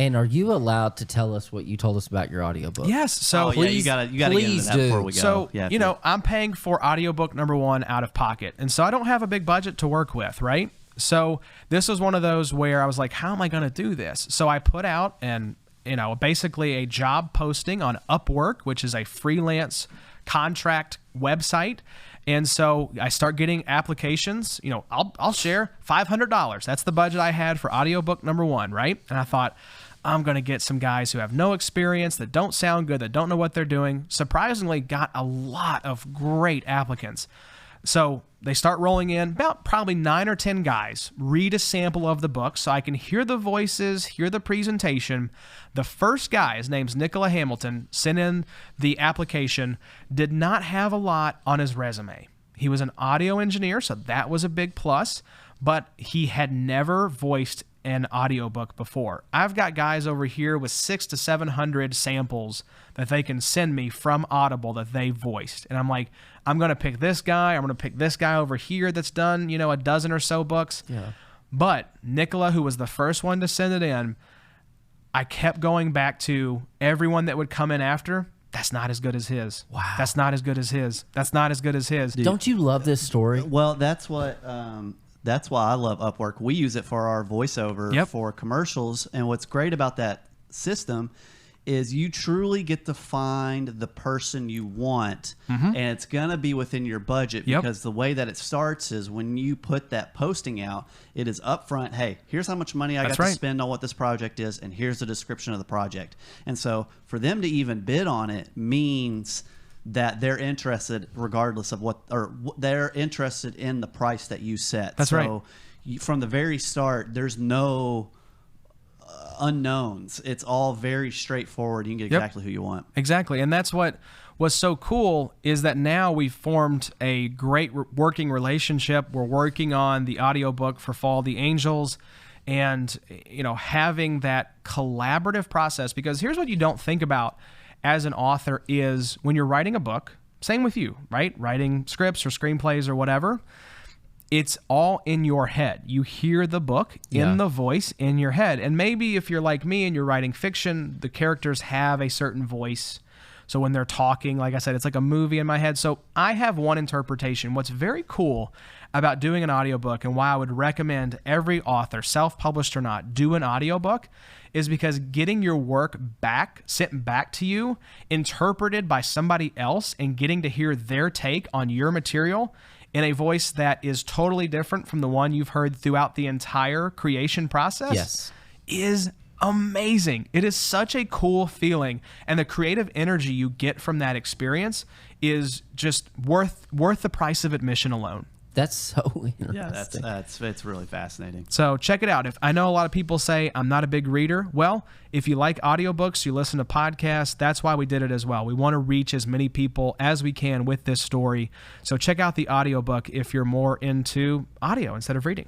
And are you allowed to tell us what you told us about your audiobook? Yes. So you gotta get into that before we go. So, I'm paying for audiobook number 1 out of pocket. And so I don't have a big budget to work with, right? So this was one of those where I was like, how am I going to do this? So I put out basically a job posting on Upwork, which is a freelance contract website. And so I start getting applications. I'll share $500. That's the budget I had for audiobook number 1, right? And I thought, I'm going to get some guys who have no experience, that don't sound good, that don't know what they're doing. Surprisingly, got a lot of great applicants. So they start rolling in, about probably 9 or 10 guys, read a sample of the book so I can hear the voices, hear the presentation. The first guy, his name's Nicola Hamilton, sent in the application, did not have a lot on his resume. He was an audio engineer, so that was a big plus, but he had never voiced an audiobook before. I've got guys over here with 600 to 700 samples that they can send me from Audible that they voiced. And I'm like, I'm going to pick this guy. I'm going to pick this guy over here that's done, a dozen or so books. Yeah. But Nicola, who was the first one to send it in, I kept going back to everyone that would come in after. That's not as good as his. Wow. That's not as good as his. That's not as good as his. Don't you love this story? Well, that's why I love Upwork. We use it for our voiceover for commercials. And what's great about that system is you truly get to find the person you want, and it's going to be within your budget, because the way that it starts is when you put that posting out, it is upfront. Hey, here's how much money I got to spend on what this project is, and here's the description of the project. And so for them to even bid on it means that they're interested regardless of they're interested in the price that you set. That's right. From the very start, there's no unknowns. It's all very straightforward. You can get exactly who you want. Exactly. And that's what was so cool, is that now we've formed a great working relationship. We're working on the audiobook for Fall of the Angels, and having that collaborative process, because here's what you don't think about as an author is when you're writing a book, same with you, right? Writing scripts or screenplays or whatever, it's all in your head. You hear the book in the voice in your head. And maybe if you're like me and you're writing fiction, the characters have a certain voice. So when they're talking, like I said, it's like a movie in my head. So I have one interpretation. What's very cool about doing an audiobook, and why I would recommend every author, self-published or not, do an audiobook, is because getting your work sent back to you, interpreted by somebody else, and getting to hear their take on your material in a voice that is totally different from the one you've heard throughout the entire creation process is amazing. It is such a cool feeling, and the creative energy you get from that experience is just worth the price of admission alone. That's so interesting. It's really fascinating. So check it out. If I know a lot of people say I'm not a big reader, well, if you like audiobooks, you listen to podcasts, that's why we did it as well. We want to reach as many people as we can with this story. So check out the audiobook if you're more into audio instead of reading.